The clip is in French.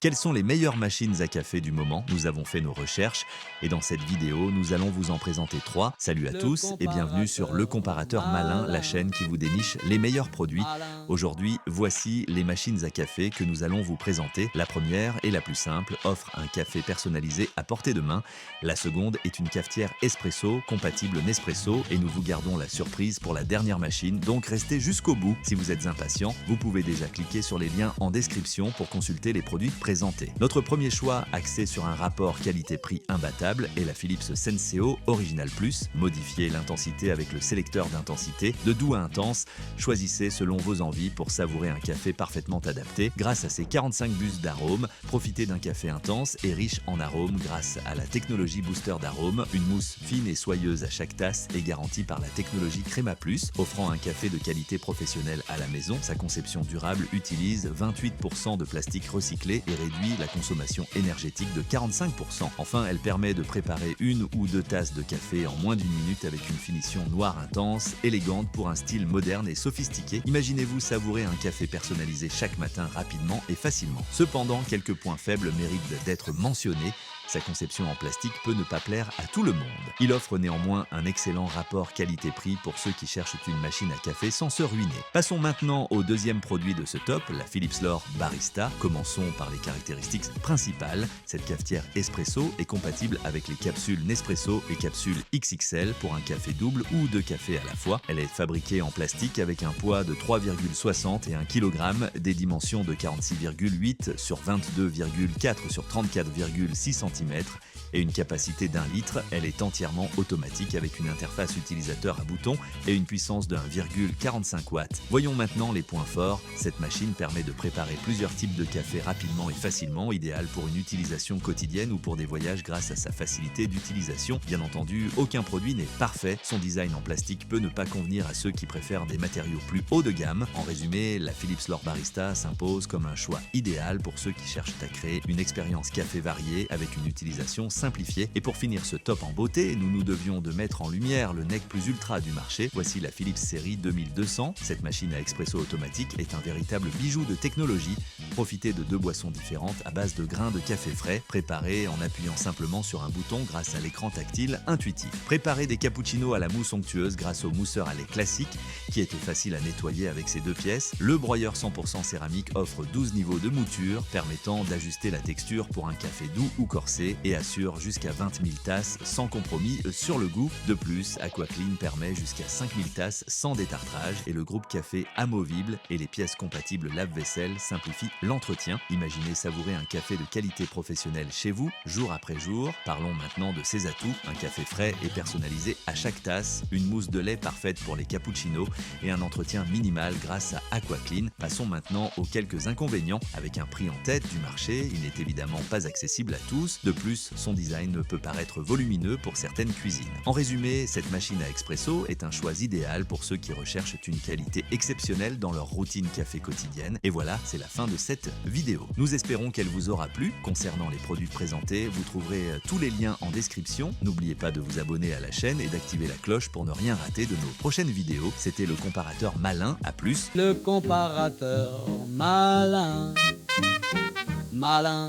Quelles sont les meilleures machines à café du moment? Nous avons fait nos recherches et dans cette vidéo, nous allons vous en présenter 3. Salut à tous et bienvenue sur Le Comparateur Malin, la chaîne qui vous déniche les meilleurs produits. Aujourd'hui, voici les machines à café que nous allons vous présenter. La première et la plus simple offre un café personnalisé à portée de main. La seconde est une cafetière espresso compatible Nespresso et nous vous gardons la surprise pour la dernière machine, donc restez jusqu'au bout. Si vous êtes impatient, vous pouvez déjà cliquer sur les liens en description pour consulter les produits présentés. Notre premier choix, axé sur un rapport qualité-prix imbattable, est la Philips Senseo Original Plus. Modifiez l'intensité avec le sélecteur d'intensité, de doux à intense. Choisissez selon vos envies pour savourer un café parfaitement adapté. Grâce à ses 45 bus d'arômes, profitez d'un café intense et riche en arômes grâce à la technologie booster d'arômes. Une mousse fine et soyeuse à chaque tasse est garantie par la technologie Crema Plus, offrant un café de qualité professionnelle à la maison. Sa conception durable utilise 28% de plastique recyclé et réduit la consommation énergétique de 45%. Enfin, elle permet de préparer 1 ou 2 tasses de café en moins d'1 minute avec une finition noire intense, élégante pour un style moderne et sophistiqué. Imaginez-vous savourer un café personnalisé chaque matin rapidement et facilement. Cependant, quelques points faibles méritent d'être mentionnés. Sa conception en plastique peut ne pas plaire à tout le monde. Il offre néanmoins un excellent rapport qualité-prix pour ceux qui cherchent une machine à café sans se ruiner. Passons maintenant au deuxième produit de ce top, la Philips L'Or Barista. Commençons par les caractéristiques principales. Cette cafetière espresso est compatible avec les capsules Nespresso et capsules XXL pour un café double ou 2 cafés à la fois. Elle est fabriquée en plastique avec un poids de 3,60 et 1 kg, des dimensions de 46,8 sur 22,4 sur 34,6 cm et une capacité d'1 litre. Elle est entièrement automatique avec une interface utilisateur à bouton et une puissance de 1,45 watts. Voyons maintenant les points forts. Cette machine permet de préparer plusieurs types de café rapidement et facilement, idéal pour une utilisation quotidienne ou pour des voyages grâce à sa facilité d'utilisation. Bien entendu, aucun produit n'est parfait. Son design en plastique peut ne pas convenir à ceux qui préfèrent des matériaux plus haut de gamme. En résumé, la Philips L'Or Barista s'impose comme un choix idéal pour ceux qui cherchent à créer une expérience café variée avec une utilisation simplifiée. Et pour finir ce top en beauté, nous nous devions de mettre en lumière le nec plus ultra du marché. Voici la Philips série 2200. Cette machine à expresso automatique est un véritable bijou de technologie. Profitez de 2 boissons différentes à base de grains de café frais, préparés en appuyant simplement sur un bouton grâce à l'écran tactile intuitif. Préparez des cappuccinos à la mousse onctueuse grâce au mousseur à lait classique, qui est facile à nettoyer avec ses 2 pièces. Le broyeur 100% céramique offre 12 niveaux de mouture, permettant d'ajuster la texture pour un café doux ou corsé et assure jusqu'à 20 000 tasses sans compromis sur le goût. De plus, AquaClean permet jusqu'à 5 000 tasses sans détartrage et le groupe café amovible et les pièces compatibles lave-vaisselle simplifient l'entretien. Imaginez savourer un café de qualité professionnelle chez vous, jour après jour. Parlons maintenant de ses atouts. Un café frais et personnalisé à chaque tasse, une mousse de lait parfaite pour les cappuccinos et un entretien minimal grâce à AquaClean. Passons maintenant aux quelques inconvénients. Avec un prix en tête du marché, il n'est évidemment pas accessible à tous. De plus, son design peut paraître volumineux pour certaines cuisines. En résumé, cette machine à expresso est un choix idéal pour ceux qui recherchent une qualité exceptionnelle dans leur routine café quotidienne. Et voilà, c'est la fin de cette vidéo. Nous espérons qu'elle vous aura plu. Concernant les produits présentés, vous trouverez tous les liens en description. N'oubliez pas de vous abonner à la chaîne et d'activer la cloche pour ne rien rater de nos prochaines vidéos. C'était le comparateur malin. À plus. Le comparateur malin, malin.